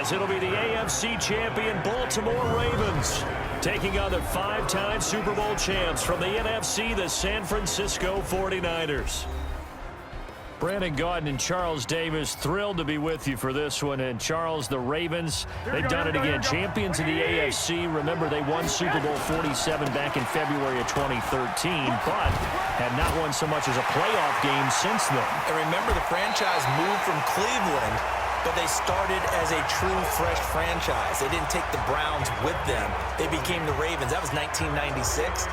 as it'll be the AFC champion Baltimore Ravens taking on the 5-time Super Bowl champs from the NFC, the San Francisco 49ers. Brandon Gaudin and Charles Davis, thrilled to be with you for this one. And Charles, the Ravens, they've done it again. Champions of the AFC. Remember, they won Super Bowl 47 back in February of 2013, but have not won so much as a playoff game since then. And remember, the franchise moved from Cleveland, but they started as a true fresh franchise. They didn't take the Browns with them. They became the Ravens. That was 1996.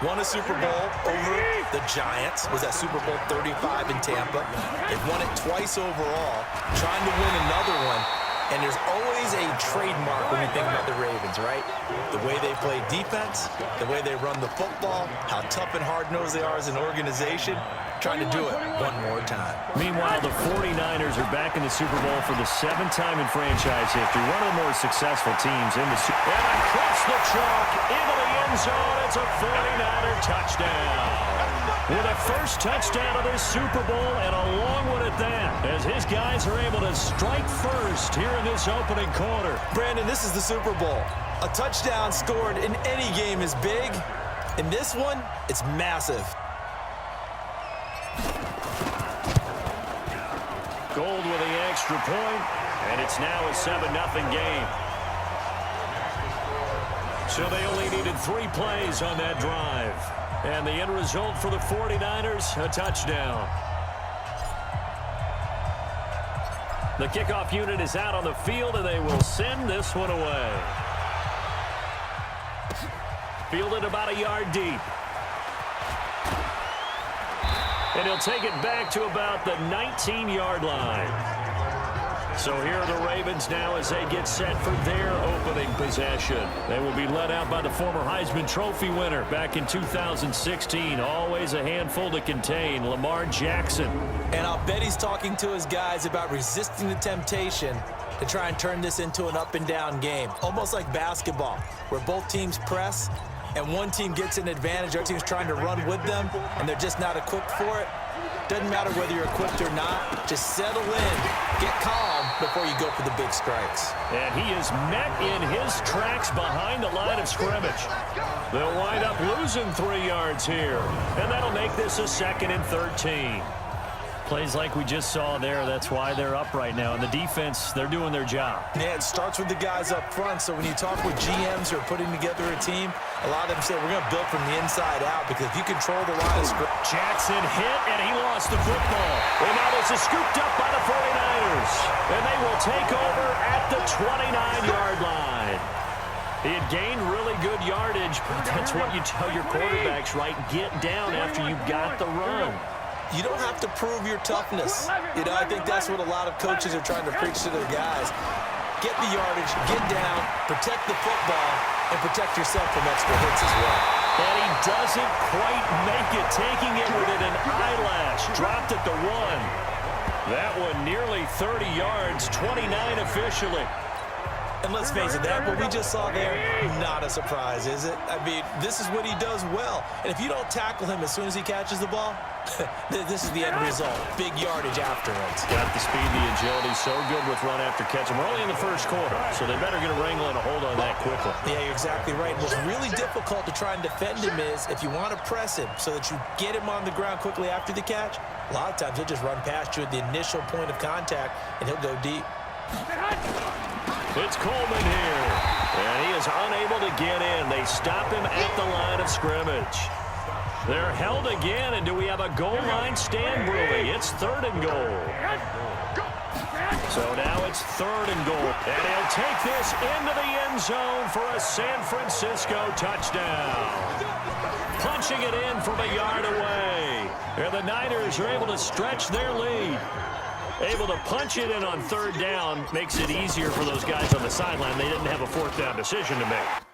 Won a Super Bowl over the Giants. Was that Super Bowl 35 in Tampa. They've won it twice overall, trying to win another one. And there's always a trademark when you think about the Ravens, right? The way they play defense, the way they run the football, how tough and hard-nosed they are as an organization. Trying to do it one more time. Meanwhile, the 49ers are back in the Super Bowl for the 7th time in franchise history. One of the more successful teams in the Super Bowl. And across the chalk, into the end zone, it's a 49er touchdown. With a first touchdown of this Super Bowl, and a long one at that, as his guys are able to strike first here in this opening quarter. Brandon, this is the Super Bowl. A touchdown scored in any game is big. In this one, it's massive. Gold with the extra point, and it's now a 7-0 game. So they only needed 3 plays on that drive. And the end result for the 49ers, a touchdown. The kickoff unit is out on the field, and they will send this one away. Fielded about a yard deep. And he'll take it back to about the 19-yard line. So here are the Ravens now as they get set for their opening possession. They will be led out by the former Heisman Trophy winner back in 2016. Always a handful to contain, Lamar Jackson. And I'll bet he's talking to his guys about resisting the temptation to try and turn this into an up-and-down game. Almost like basketball, where both teams press, and one team gets an advantage, our team's trying to run with them, and they're just not equipped for it. Doesn't matter whether you're equipped or not. Just settle in, get calm before you go for the big strikes. And he is met in his tracks behind the line of scrimmage. They'll wind up losing 3 yards here, and that'll make this a 2nd and 13. Plays like we just saw there, that's why they're up right now. And the defense, they're doing their job. Yeah, it starts with the guys up front. So when you talk with GMs who are putting together a team, a lot of them say we're going to build from the inside out, because if you control the line of scrimmage. Jackson hit, and he lost the football. And now this is scooped up by the 49ers. And they will take over at the 29-yard line. He had gained really good yardage, but that's what you tell your quarterbacks, right? Get down after you've got the run. You don't have to prove your toughness. You know, I think that's what a lot of coaches are trying to preach to their guys. Get the yardage, get down, protect the football, and protect yourself from extra hits as well. And he doesn't quite make it, taking it within an eyelash. Dropped at the 1. That one nearly 30 yards, 29 officially. And let's face it, that what we just saw there, not a surprise, is it? I mean, this is what he does well. And if you don't tackle him as soon as he catches the ball, this is the end result. Big yardage afterwards. Got the speed, the agility, so good with run after catch. And we're only in the first quarter, so they better get a wrangle and a hold on that quickly. Yeah, you're exactly right. What's really difficult to try and defend him is if you want to press him so that you get him on the ground quickly after the catch, a lot of times he'll just run past you at the initial point of contact, and he'll go deep. It's Coleman here, and he is unable to get in. They stop him at the line of scrimmage. They're held again, and do we have a goal line stand brewing? It's 3rd and goal. So now it's 3rd and goal, and he'll take this into the end zone for a San Francisco touchdown. Punching it in from a yard away, and the Niners are able to stretch their lead. Able to punch it in on 3rd down makes it easier for those guys on the sideline. They didn't have a 4th down decision to make.